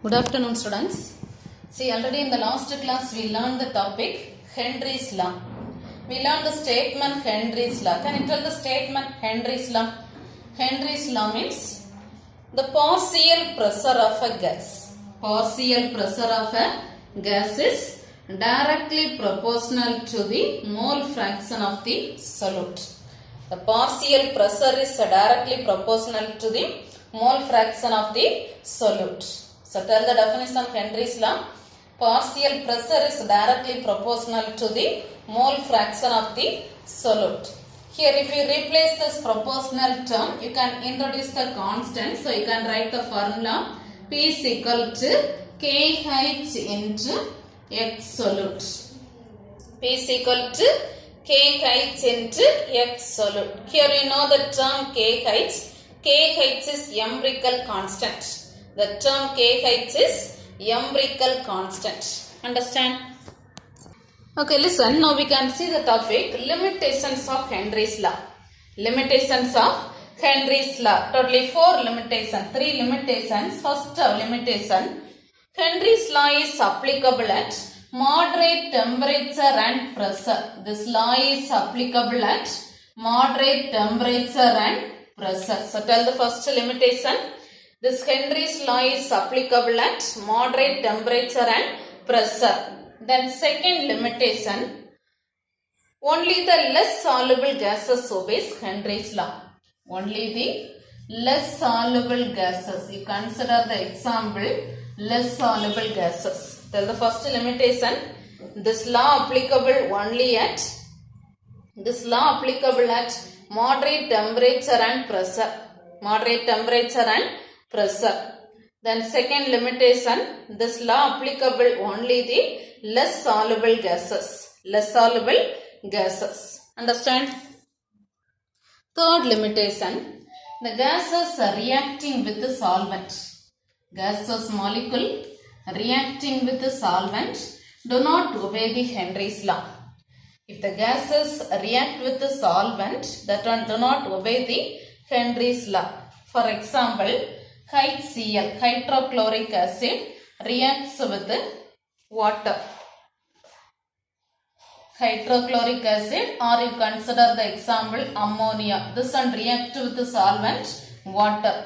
Good afternoon, students. See, already in the last class we learned the topic Henry's law. We learned the statement Henry's law. Can you tell the statement Henry's law? Henry's law means the partial pressure of a gas. Partial pressure of a gas is directly proportional to the mole fraction of the solute. The partial pressure is directly proportional to the mole fraction of the solute. So tell the definition of Henry's law. Partial pressure is directly proportional to the mole fraction of the solute. Here if you replace this proportional term, you can introduce the constant. So you can write the formula P is equal to KH into X solute. P is equal to KH into X solute. Here you know the term KH. KH is empirical constant. The term KH is empirical constant. Understand? Okay, listen. Now we can see the topic limitations of Henry's law. Limitations of Henry's law. Totally 4 limitations. 3 limitations. First limitation. Henry's law is applicable at moderate temperature and pressure. This law is applicable at moderate temperature and pressure. So tell the first limitation. This Henry's law is applicable at moderate temperature and pressure. Then second limitation, only the less soluble gases obeys Henry's law. Only the less soluble gases. You consider the example less soluble gases. Tell the first limitation. This law applicable only at moderate temperature and pressure. Moderate temperature and pressure. Then second limitation, this law applicable only the less soluble gases. Less soluble gases. Understand? Third limitation, the gases are reacting with the solvent. Gaseous molecule reacting with the solvent do not obey the Henry's law. If the gases react with the solvent, that one do not obey the Henry's law. For example, HCl, hydrochloric acid, reacts with the water. Hydrochloric acid, or you consider the example ammonia. This one reacts with the solvent water.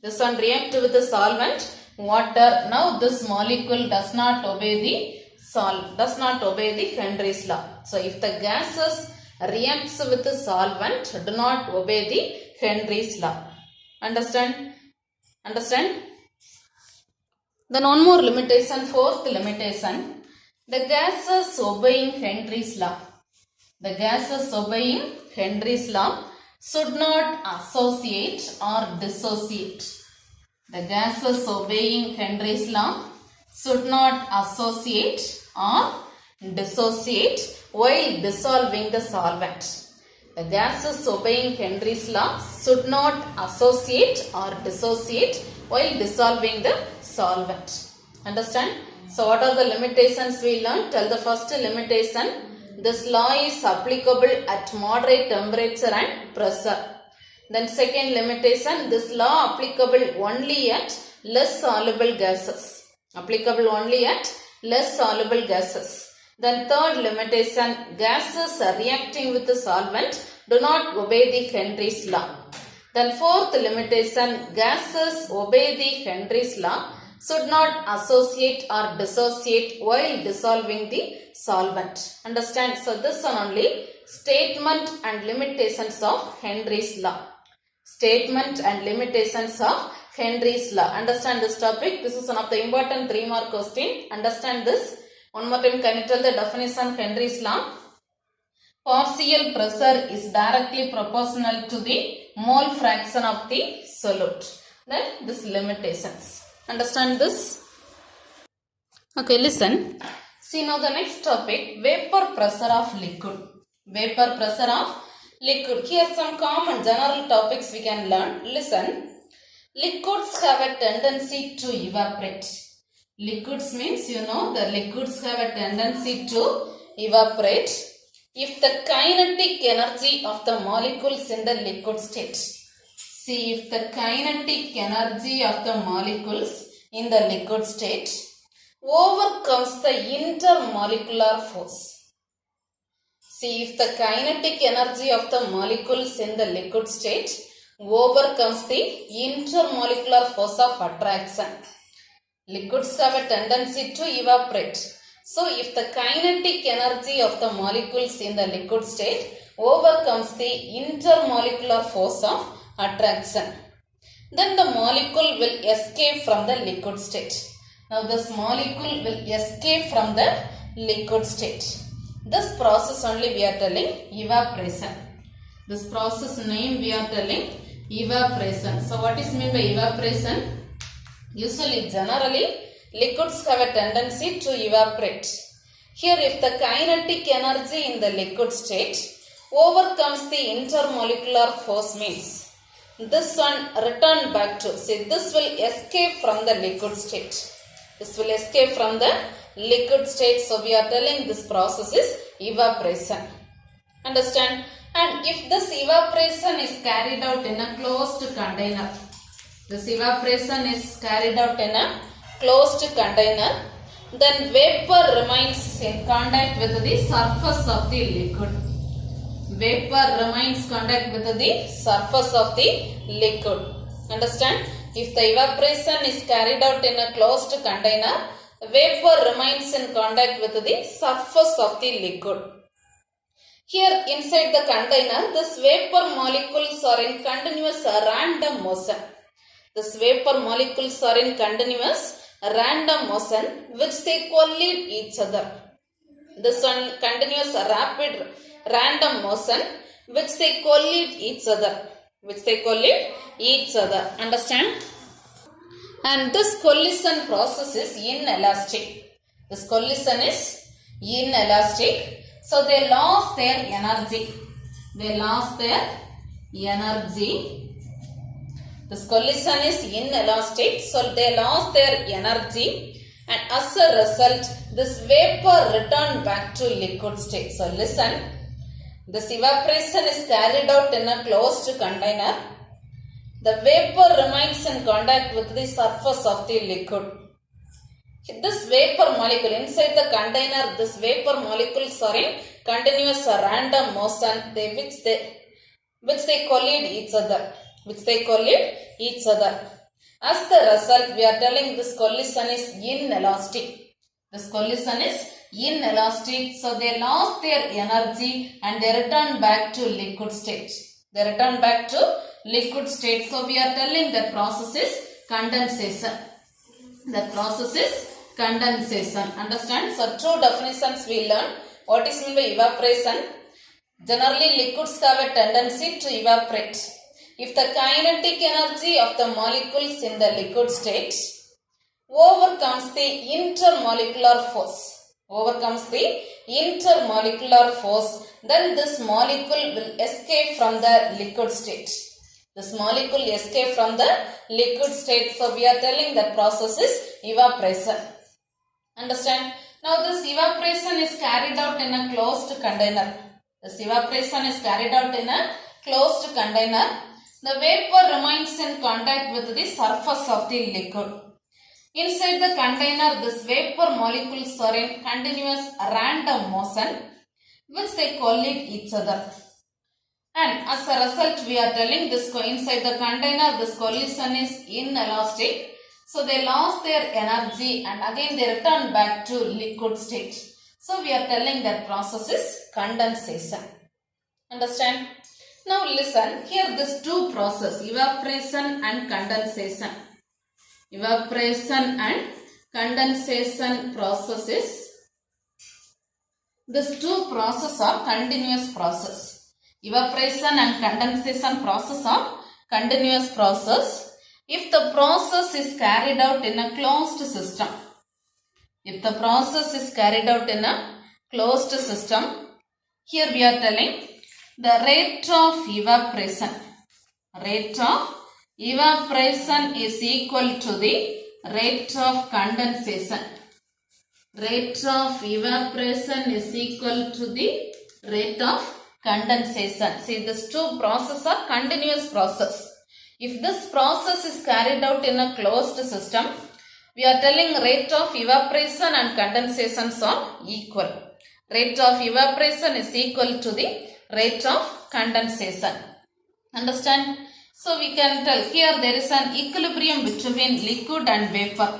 This one reacts with the solvent water. Now this molecule does not obey the Henry's law. So if the gases reacts with the solvent, do not obey the Henry's law. Understand? Then one more limitation, fourth limitation. The gases obeying Henry's law. The gases obeying Henry's law should not associate or dissociate. The gases obeying Henry's law should not associate or dissociate while dissolving the solvent. The gases obeying Henry's law should not associate or dissociate while dissolving the solvent. Understand? So what are the limitations we learned? Tell the first limitation. This law is applicable at moderate temperature and pressure. Then second limitation. This law applicable only at less soluble gases. Applicable only at less soluble gases. Then third limitation, gases reacting with the solvent do not obey the Henry's law. Then fourth limitation, gases obey the Henry's law should not associate or dissociate while dissolving the solvent. Understand? So this one only statement and limitations of Henry's law. Statement and limitations of Henry's law. Understand this topic? This is one of the important 3-mark question. Understand this? One more time, can you tell the definition of Henry's law? Partial pressure is directly proportional to the mole fraction of the solute. Then this limitations. Understand this? Okay, listen. See now the next topic, vapor pressure of liquid. Vapor pressure of liquid. Here some common general topics we can learn. Listen. Liquids have a tendency to evaporate. Liquids means, you know, the liquids have a tendency to evaporate if the kinetic energy of the molecules in the liquid state. See, if the kinetic energy of the molecules in the liquid state overcomes the intermolecular force. See, if the kinetic energy of the molecules in the liquid state overcomes the intermolecular force of attraction, liquids have a tendency to evaporate. So, if the kinetic energy of the molecules in the liquid state overcomes the intermolecular force of attraction, then the molecule will escape from the liquid state. Now, this molecule will escape from the liquid state. This process only we are telling evaporation. This process name we are telling evaporation. So, what is meant by evaporation? Usually, generally, liquids have a tendency to evaporate. Here, if the kinetic energy in the liquid state overcomes the intermolecular force, means this one return back to, see, this will escape from the liquid state. This will escape from the liquid state. So, we are telling this process is evaporation. Understand? And if this evaporation is carried out in a closed container, this evaporation is carried out in a closed container, then vapor remains in contact with the surface of the liquid. Vapor remains contact with the surface of the liquid. Understand? If the evaporation is carried out in a closed container, vapor remains in contact with the surface of the liquid. Here inside the container, this vapor molecules are in continuous random motion. This vapor molecules are in continuous random motion which they collide each other. This one continuous rapid random motion which they collide each other. Understand? And this collision process is inelastic. This collision is inelastic. So they lost their energy. This collision is inelastic. So they lost their energy. And as a result, this vapor returned back to liquid state. So listen. This evaporation is carried out in a closed container. The vapor remains in contact with the surface of the liquid. This vapor molecule inside the container, this vapor molecules are in continuous random motion which they collide each other. As the result, we are telling this collision is inelastic. So they lost their energy and they returned back to liquid state. So we are telling that process is condensation. Understand? So two definitions we learn. What is meant by evaporation? Generally, liquids have a tendency to evaporate. If the kinetic energy of the molecules in the liquid state overcomes the intermolecular force, then this molecule will escape from the liquid state. So we are telling that process is evaporation. Understand? Now this evaporation is carried out in a closed container. The vapor remains in contact with the surface of the liquid. Inside the container, this vapor molecules are in continuous random motion which they collide each other. And as a result, we are telling this inside the container, this collision is inelastic. So they lost their energy and again they return back to liquid state. So we are telling that process is condensation. Understand? Now listen, here this two process, evaporation and condensation. Processes. These two processes are continuous process. Evaporation and condensation process are continuous process. If the process is carried out in a closed system, here we are telling the rate of evaporation. Is equal to the rate of condensation. Rate of evaporation is equal to the rate of condensation. See, these two processes are continuous process. If this process is carried out in a closed system, We are telling rate of evaporation and condensation are equal. Rate of evaporation is equal to the rate of condensation. Understand? So we can tell here there is an equilibrium between liquid and vapor.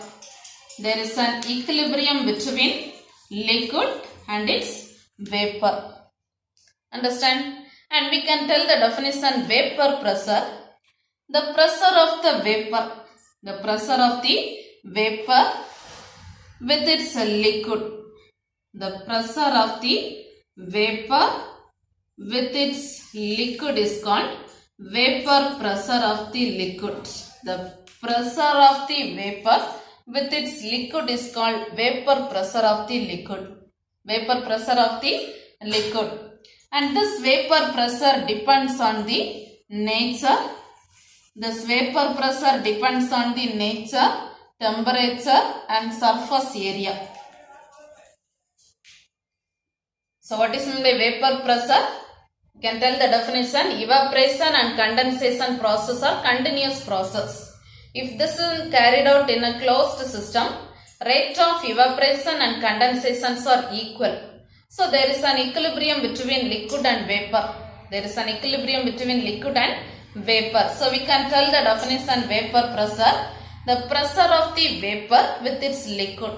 There is an equilibrium between liquid and its vapor. Understand? And we can tell the definition vapor pressure. The pressure of the vapor. The pressure of the vapor with its liquid. The pressure of the vapor with its liquid is called vapor pressure of the liquid. The pressure of the vapor with its liquid is called vapor pressure of the liquid. Vapor pressure of the liquid. And this vapor pressure depends on the nature. This vapor pressure depends on the nature, temperature and surface area. So what is meant by vapor pressure? You can tell the definition. Evaporation and condensation process are continuous process. If this is carried out in a closed system, rate of evaporation and condensation are equal. So there is an equilibrium between liquid and vapor. There is an equilibrium between liquid and vapor. So we can tell the definition vapor pressure. The pressure of the vapor with its liquid.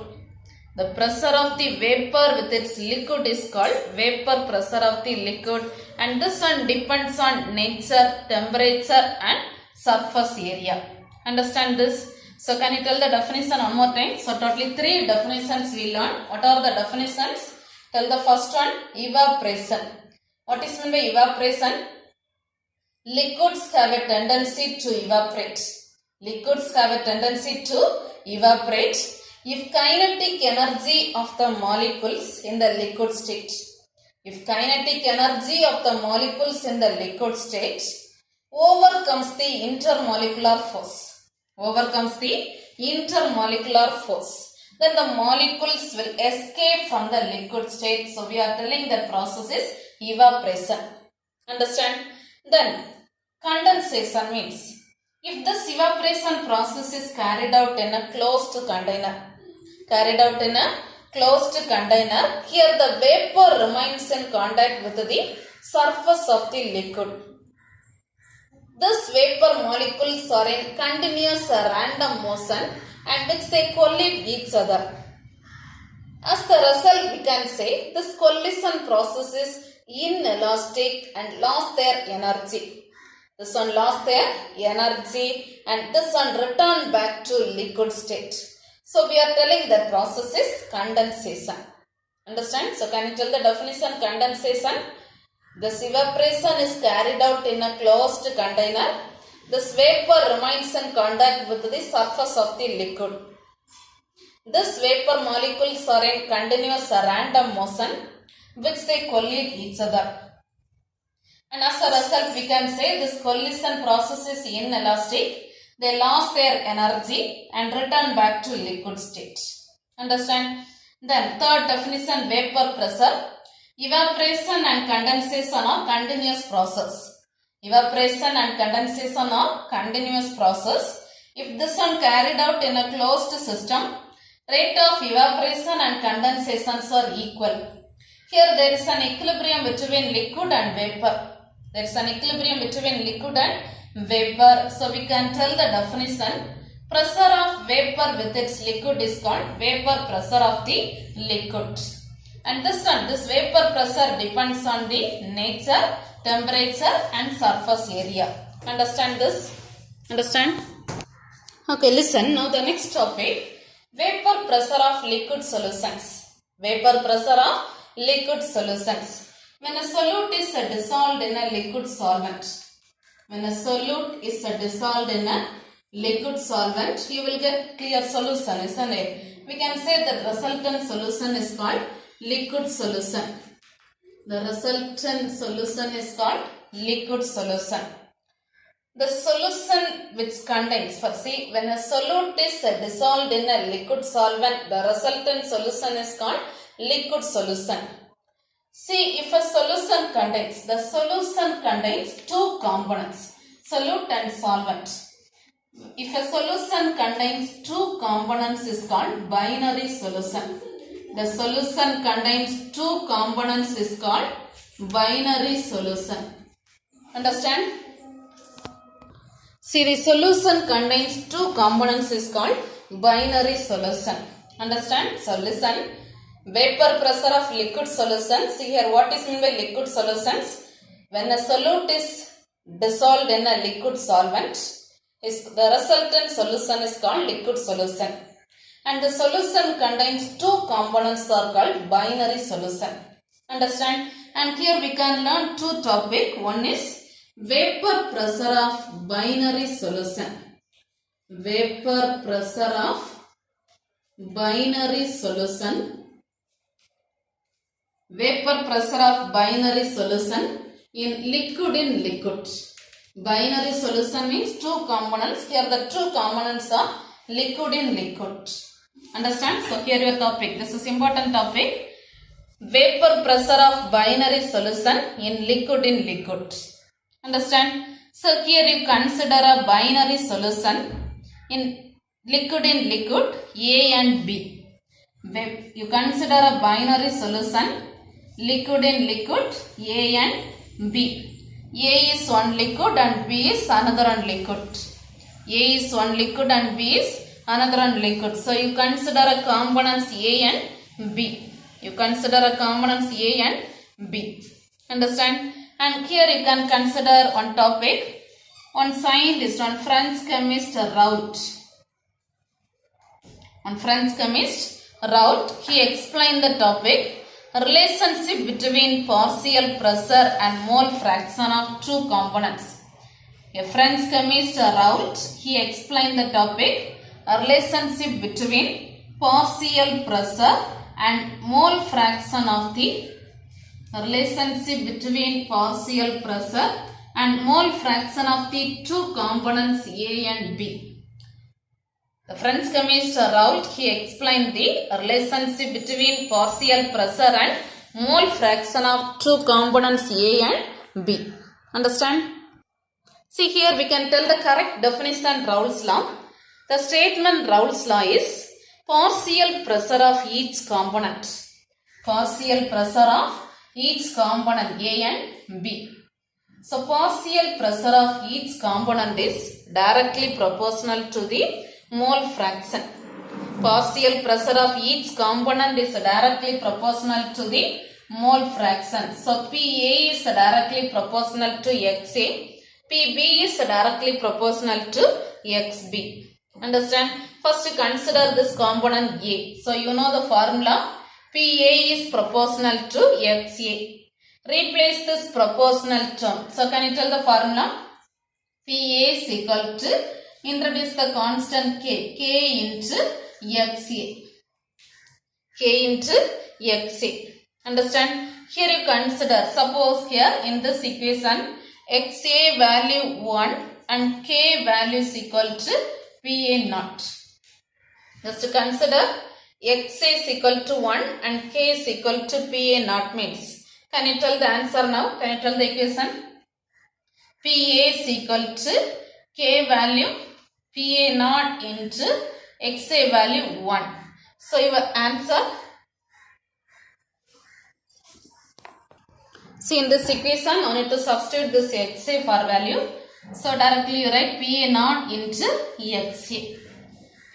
The pressure of the vapor with its liquid is called vapor pressure of the liquid, and this one depends on nature, temperature and surface area. Understand this? So can you tell the definition one more time? So totally 3 definitions we learned. What are the definitions? Tell the first one, evaporation. What is meant by evaporation? Liquids have a tendency to evaporate. Liquids have a tendency to evaporate if kinetic energy of the molecules in the liquid state. If kinetic energy of the molecules in the liquid state overcomes the intermolecular force. Overcomes the intermolecular force. Then the molecules will escape from the liquid state. So we are telling that process is evaporation. Understand? Then condensation means if this evaporation process is carried out in a closed container. Carried out in a closed container. Here the vapor remains in contact with the surface of the liquid. This vapor molecules are in continuous random motion and which they collide each other. As the result, we can say this collision process is inelastic and lost their energy. This one lost their energy and this one returned back to liquid state. So we are telling that process is condensation. Understand? So can you tell the definition condensation? This evaporation is carried out in a closed container. This vapor remains in contact with the surface of the liquid. This vapor molecules are in continuous random motion which they collide each other. And as a result, we can say this collision process is inelastic. They lost their energy and return back to liquid state. Understand? Then third definition, vapor pressure. Evaporation and condensation are continuous process. Evaporation and condensation are continuous process. If this one carried out in a closed system, rate of evaporation and condensation are equal. Here there is an equilibrium between liquid and vapor. There is an equilibrium between liquid and vapor. So we can tell the definition. Pressure of vapor with its liquid is called vapor pressure of the liquid. And this vapor pressure depends on the nature, temperature and surface area. Understand this? Understand? Okay, listen. Now the next topic. Vapor pressure of liquid solutions. Vapor pressure of liquid solutions. When a solute is dissolved in a liquid solvent. When a solute is dissolved in a liquid solvent, you will get clear solution, isn't it? We can say the resultant solution is called liquid solution. The resultant solution is called liquid solution. The solution which contains, when a solute is dissolved in a liquid solvent, the resultant solution is called liquid solution. See, if a solution contains, the solution contains two components, solute and solvent. If a solution contains two components is called binary solution. The solution contains two components is called binary solution. Understand? See, the solution contains two components is called binary solution. Understand? So listen. Vapor pressure of liquid solution. See here, what is meant by liquid solutions? When a solute is dissolved in a liquid solvent, the resultant solution is called liquid solution. And the solution contains two components are called binary solution. Understand? And here we can learn two topics. One is vapor pressure of binary solution. Vapor pressure of binary solution. Vapor pressure of binary solution in liquid. Binary solution means two components. Here the two components are liquid in liquid. Understand? So here your topic. This is important topic. Vapor pressure of binary solution in liquid. Understand? So here you consider a binary solution in liquid A and B. You consider a binary solution liquid in liquid A and B. A is one liquid and B is another one liquid. A is one liquid and B is another one liquid. So you consider a components A and B. You consider a components A and B. Understand? And here you can consider one topic. One scientist, one French chemist Raoult. One French chemist Raoult, he explained the topic relationship between partial pressure and mole fraction of two components. A French chemist Raoult, he explained the topic relationship between partial pressure and mole fraction of the two components A and B. The French chemist Raoult, he explained the relationship between partial pressure and mole fraction of two components A and B. Understand? See here we can tell the correct definition Raoult's law. The statement Raoult's law is partial pressure of each component. Partial pressure of each component A and B. So partial pressure of each component is directly proportional to the mole fraction. Partial pressure of each component is directly proportional to the mole fraction. So PA is directly proportional to XA. PB is directly proportional to XB. Understand? First consider this component A. So you know the formula. PA is proportional to XA. Replace this proportional term. So can you tell the formula? PA is equal to, introduce the constant K into XA. K into XA. Understand? Here you consider, suppose here in this equation, XA value 1 and K value is equal to PA naught. Just consider XA is equal to 1 and K is equal to PA naught means. Can you tell the answer now? Can you tell the equation? PA is equal to K value PA naught into XA value 1. So your answer, see in this equation you need to substitute this XA for value. So directly you write PA naught into XA.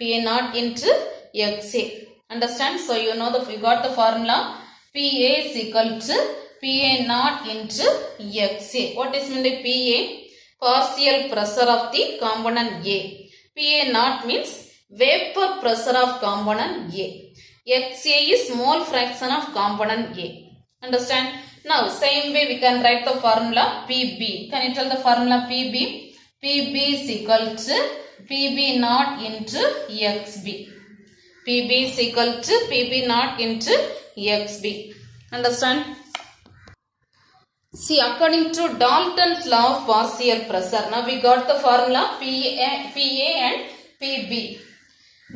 PA naught into XA. Understand? So you know you got the formula. PA is equal to PA naught into XA. What is meant by PA? Partial pressure of the component A. PA naught means vapor pressure of component A. XA is mole fraction of component A. Understand? Now same way we can write the formula PB. Can you tell the formula PB? PB is equal to PB naught into XB. PB is equal to PB naught into XB. Understand? See, according to Dalton's law of partial pressure, now we got the formula PA and PB.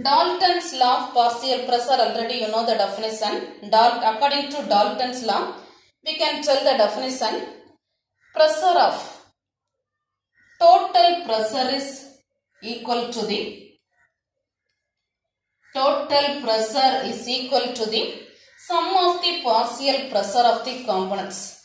Dalton's law of partial pressure, already you know the definition. According to Dalton's law, we can tell the definition. Pressure of total pressure is equal to the total pressure is equal to the sum of the partial pressure of the components.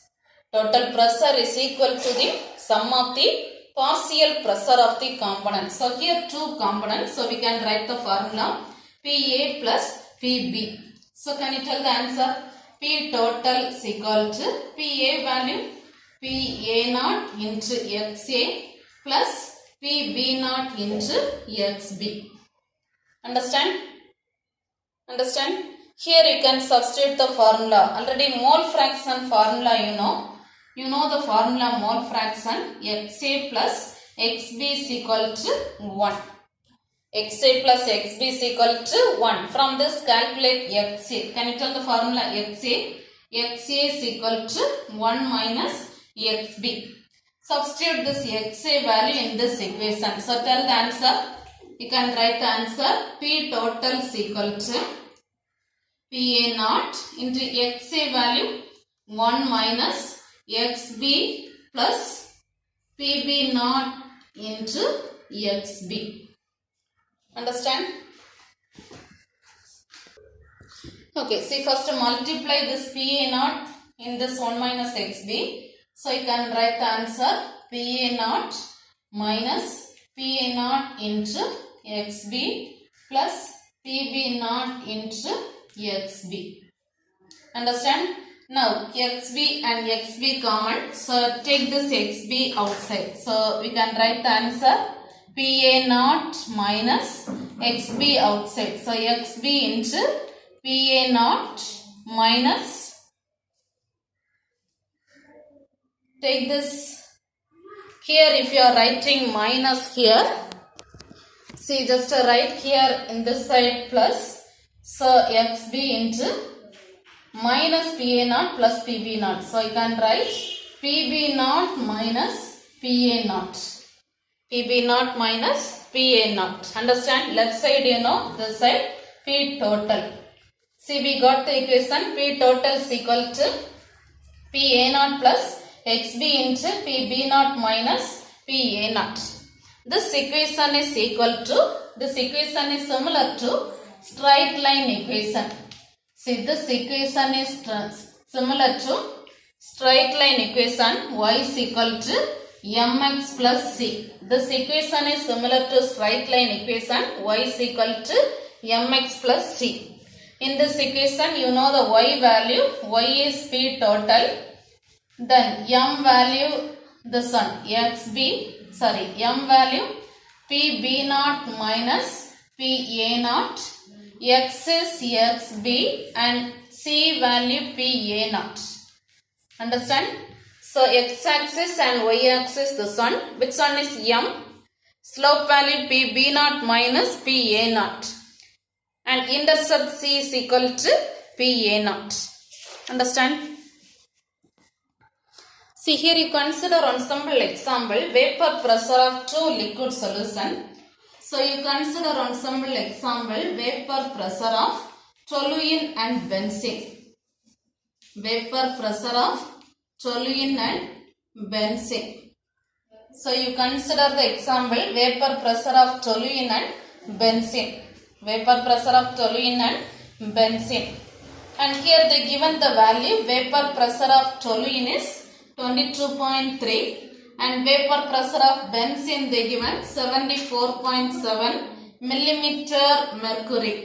Total pressure is equal to the sum of the partial pressure of the components. So here two components. So we can write the formula PA plus PB. So can you tell the answer? P total is equal to PA value PA naught into XA plus PB naught into XB. Understand? Understand? Here you can substitute the formula. Already mole fraction formula you know. You know the formula mole fraction XA plus XB is equal to 1. XA plus XB is equal to 1. From this calculate XA. Can you tell the formula XA? XA is equal to 1 minus XB. Substitute this XA value in this equation. So tell the answer. You can write the answer. P total is equal to PA naught into XA value 1 minus XB plus PB naught into XB. Understand? Okay, see first multiply this PA naught in this 1 minus XB. So you can write the answer PA naught minus PA naught into XB plus PB naught into XB. Understand? Now XB and XB common. So take this XB outside. So we can write the answer PA naught minus XB outside. So XB into PA naught minus, take this here, if you are writing minus here, see just write here in this side plus, so XB into minus PA naught plus PB naught. So you can write PB naught minus PA naught. PB naught minus PA naught. Understand? Left side you know, this side P total. See we got the equation P total is equal to PA naught plus XB into PB naught minus PA naught. This equation is equal to, this equation is similar to straight line equation. See this equation is similar to straight line equation y is equal to mx plus c. This equation is similar to straight line equation y is equal to mx plus c. In this equation you know the y value, y is P total, then m value this one xb, sorry m value PB naught minus PA naught, x is xb and c value PA naught. Understand? So x axis and y axis this one, which one is m, slope value PB naught minus PA naught, and intercept c is equal to PA naught. Understand? See here you consider on simple example vapor pressure of two liquid solution. So you consider on simple example vapor pressure of toluene and benzene. Vapor pressure of toluene and benzene. So you consider the example vapor pressure of toluene and benzene. Vapor pressure of toluene and benzene. And here they given the value vapor pressure of toluene is 22.3 and vapor pressure of benzene they given 74.7 millimeter mercury.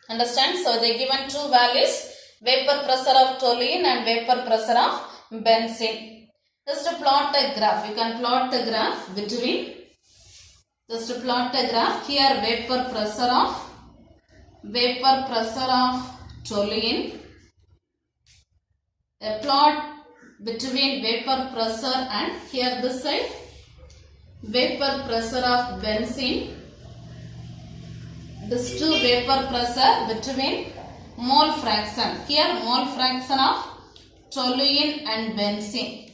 Understand? So they given two values, vapor pressure of toluene and vapor pressure of benzene. Just to plot a graph, you can plot the graph between, just to plot a graph here vapor pressure of toluene. A plot between vapor pressure and here this side vapor pressure of benzene. This two vapor pressure between mole fraction. Here mole fraction of toluene and benzene.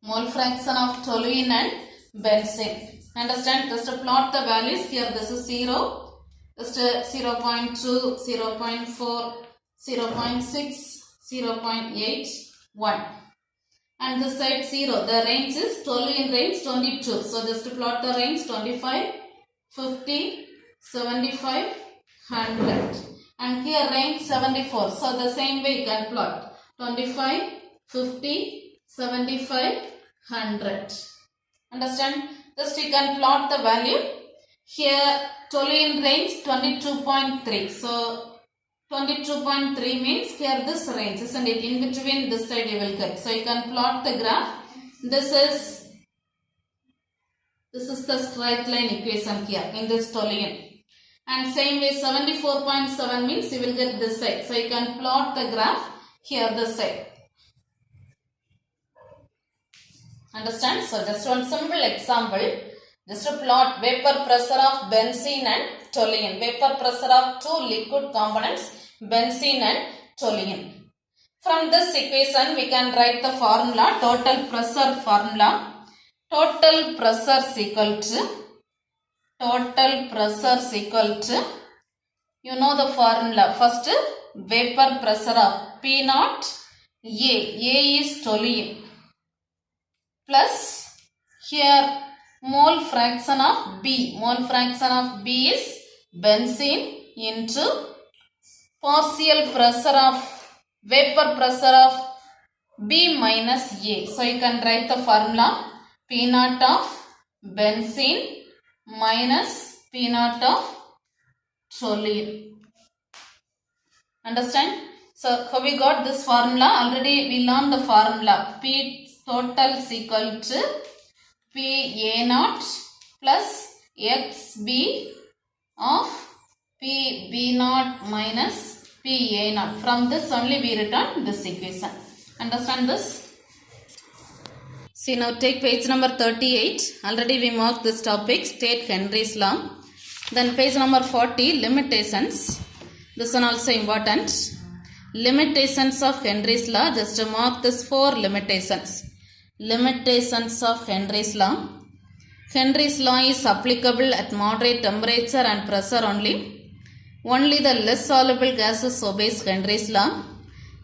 Mole fraction of toluene and benzene. Understand? Just to plot the values here. This is 0. Just 0.2, 0.4, 0.6. 0.8, 1. and this side 0. The range is toluene range 22. So just to plot the range 25, 50, 75, 100. And here range 74. So the same way you can plot 25, 50, 75, 100. Understand? Just you can plot the value. Here toluene range 22.3. So 22.3 means here this range, isn't it? In between this side you will get. So you can plot the graph. This is the straight line equation here in this toluene. And same way 74.7 means you will get this side. So you can plot the graph here this side. Understand? So just one simple example. Just to plot vapor pressure of benzene and toluene. Vapor pressure of two liquid components, benzene and toluene. From this equation we can write the formula, total pressure formula. Total pressure is equal to, you know the formula. First vapor pressure of P naught A is toluene, plus here mole fraction of B. Mole fraction of B is benzene into partial pressure of vapor pressure of B minus A. So you can write the formula P naught of benzene minus P naught of toluene. Understand? So how we got this formula? Already we learned the formula. P total is equal to P A naught plus X B of P B naught minus P A naught. From this only we return this equation. Understand this? See, now take page number 38. Already we marked this topic, state Henry's law. Then page number 40, limitations. This one also important. Limitations of Henry's law. Just to mark this 4 limitations. Limitations of Henry's law. Henry's law is applicable at moderate temperature and pressure only. Only the less soluble gases obeys Henry's law.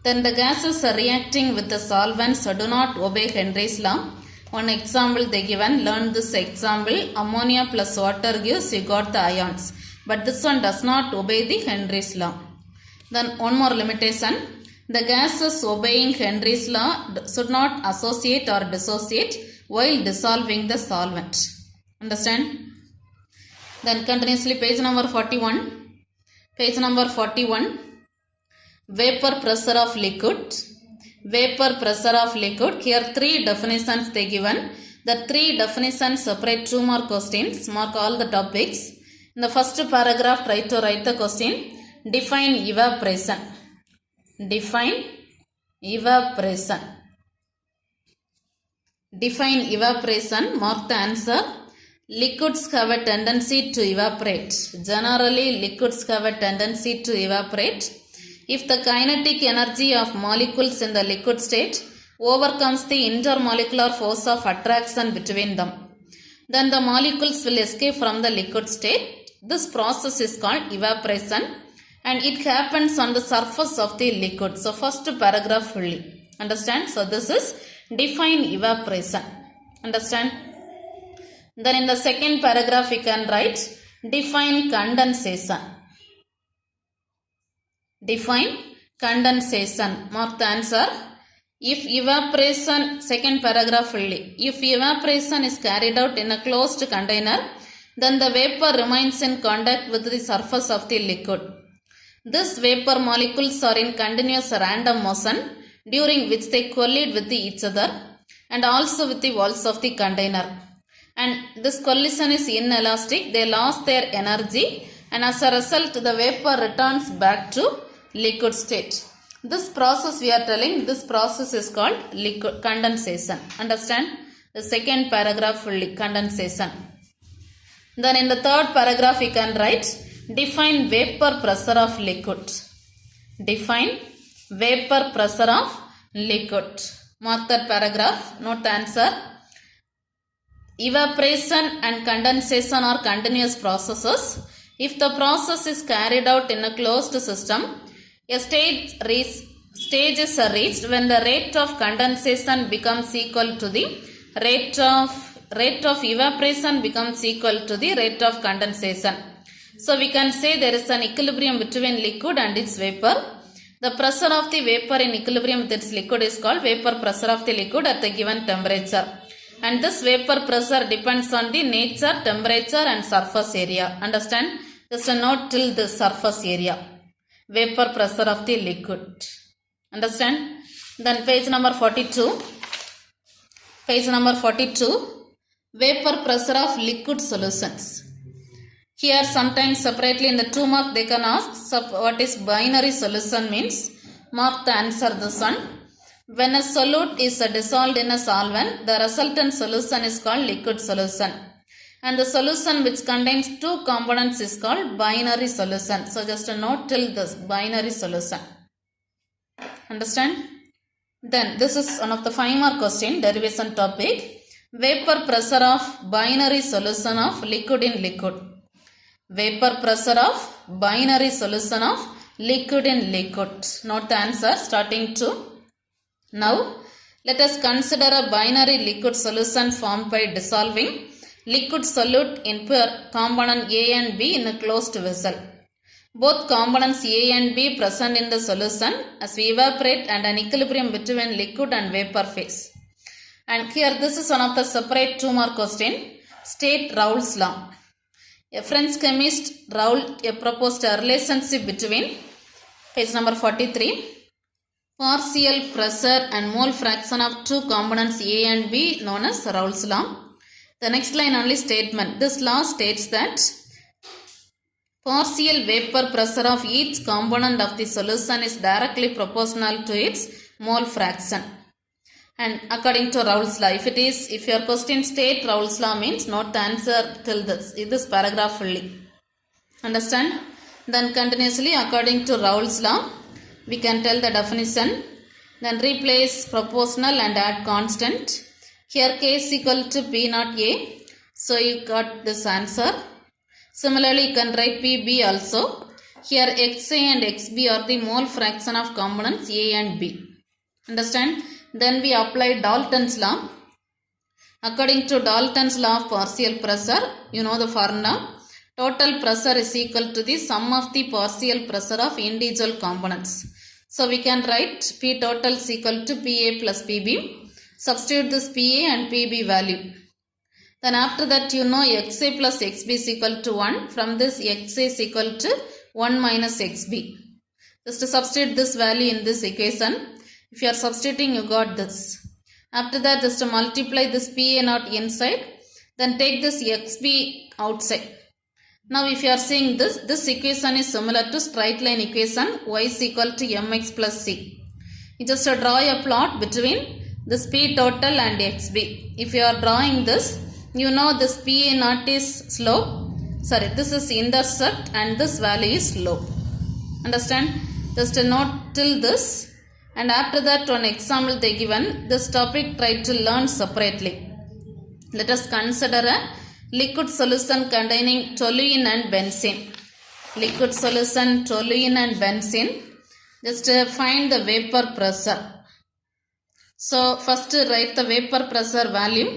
Then the gases reacting with the solvents do not obey Henry's law. One example they given, learn this example. Ammonia plus water gives, you got the ions. But this one does not obey the Henry's law. Then one more limitation. The gases obeying Henry's law should not associate or dissociate while dissolving the solvent. Understand? Then continuously page number 41. Page number 41. Vapor pressure of liquid. Vapor pressure of liquid. Here 3 definitions they given. The 3 definitions separate 2 more questions. Mark all the topics. In the first paragraph try to write the question. Define evaporation. Define evaporation. Define evaporation. Mark the answer. Liquids have a tendency to evaporate. Generally, liquids have a tendency to evaporate. If the kinetic energy of molecules in the liquid state overcomes the intermolecular force of attraction between them, then the molecules will escape from the liquid state. This process is called evaporation. And it happens on the surface of the liquid. So first paragraph fully. Understand? So this is define evaporation. Understand? Then in the second paragraph we can write define condensation. Define condensation. Mark the answer. If evaporation, second paragraph fully. If evaporation is carried out in a closed container, then the vapor remains in contact with the surface of the liquid. These vapor molecules are in continuous random motion during which they collide with each other and also with the walls of the container. And this collision is inelastic. They lost their energy and as a result the vapor returns back to liquid state. This process we are telling, this process is called liquid condensation. Understand? The second paragraph fully, condensation. Then in the third paragraph we can write define vapor pressure of liquid. Define vapor pressure of liquid. Mark that paragraph. Note the answer. Evaporation and condensation are continuous processes. If the process is carried out in a closed system, a state stage is reached when the rate of condensation becomes equal to the rate of evaporation becomes equal to the rate of condensation. So we can say there is an equilibrium between liquid and its vapor. The pressure of the vapor in equilibrium with its liquid is called vapor pressure of the liquid at the given temperature. And this vapor pressure depends on the nature, temperature and surface area. Understand? Just a note till the surface area. Vapor pressure of the liquid. Understand? Then page number 42. Page number 42. Vapor pressure of liquid solutions. Here sometimes separately in the 2 mark they can ask what is binary solution means. Mark the answer this one. When a solute is dissolved in a solvent, the resultant solution is called liquid solution. And the solution which contains 2 components is called binary solution. So just a note till this binary solution. Understand? Then this is one of the 5 mark question, derivation topic. Vapor pressure of binary solution of liquid in liquid. Vapor pressure of binary solution of liquid in liquid. Note the answer starting to. Now let us consider a binary liquid solution formed by dissolving liquid solute in pure component A and B in a closed vessel. Both components A and B present in the solution as we evaporate and an equilibrium between liquid and vapor phase. And here this is one of the separate 2 mark question. State Raoult's law. A French chemist Raoult proposed a relationship between page number 43. Partial pressure and mole fraction of 2 components A and B known as Raoult's law. The next line only statement. This law states that partial vapor pressure of each component of the solution is directly proportional to its mole fraction. And according to Raoult's law, if your question state Raoult's law means note the answer till this paragraph fully. Understand? Then continuously according to Raoult's law, we can tell the definition. Then replace proportional and add constant. Here k is equal to P naught A. So you got this answer. Similarly, you can write PB also. Here XA and XB are the mole fraction of components A and B. Understand? Then we apply Dalton's law. According to Dalton's law of partial pressure, you know the formula. Total pressure is equal to the sum of the partial pressure of individual components. So we can write P total is equal to PA plus PB. Substitute this PA and PB value. Then after that you know XA plus XB is equal to 1. From this XA is equal to 1 minus XB. Just to substitute this value in this equation. If you are substituting, you got this. After that, just to multiply this PA naught inside, then take this XB outside. Now, if you are seeing this equation is similar to straight line equation y is equal to mx plus c. You just draw a plot between this P total and XB. If you are drawing this, you know this PA naught is slope. Sorry, this is intercept and this value is slope. Understand? Just a note till this. And after that one example they given, this topic try to learn separately. Let us consider a liquid solution containing toluene and benzene. Liquid solution, toluene and benzene. Just find the vapor pressure. So first write the vapor pressure value.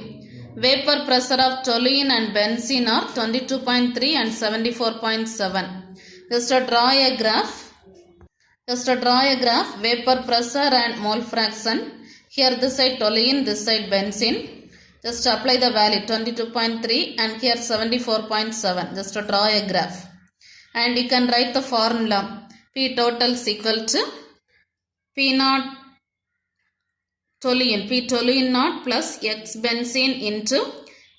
Vapor pressure of toluene and benzene are 22.3 and 74.7. Just draw a graph. Vapor pressure and mole fraction. Here this side toluene, this side benzene. Just apply the value 22.3 and here 74.7. Just draw a graph. And you can write the formula. P total is equal to P naught toluene. P toluene naught plus X benzene into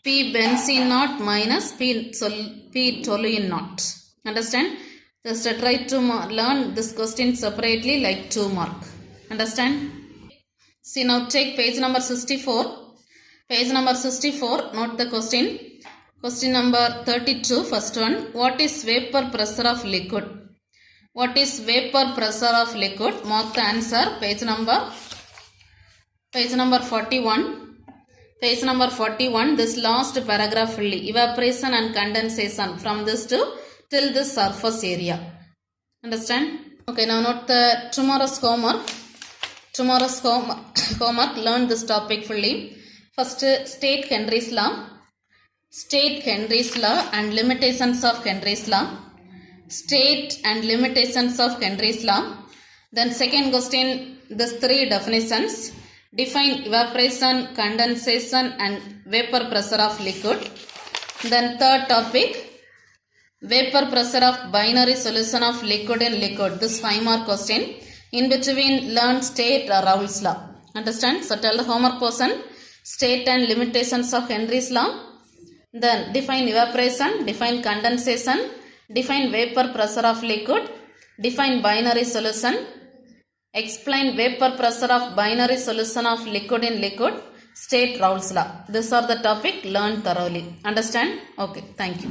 P benzene naught minus P toluene naught. Understand? Just try to learn this question separately like 2 mark. Understand? See now take page number 64. Page number 64, note the question. Question number 32, first one. What is vapor pressure of liquid? What is vapor pressure of liquid? Mark the answer. Page number 41. Page number 41, this last paragraph fully. Evaporation and condensation from this to till this surface area. Understand? Okay, now note the tomorrow's homework. Tomorrow's homework, learn this topic fully. First, state Henry's law. State Henry's law and limitations of Henry's law. State and limitations of Henry's law. Then second question, these three definitions. Define evaporation, condensation and vapor pressure of liquid. Then third topic, vapor pressure of binary solution of liquid in liquid. This 5 mark question. In between, learn state or Raoult's law. Understand? So tell the homework portion. State and limitations of Henry's law. Then define evaporation, define condensation, define vapor pressure of liquid, define binary solution, explain vapor pressure of binary solution of liquid in liquid, state Raoult's law. These are the topic, learn thoroughly. Understand? Okay, thank you.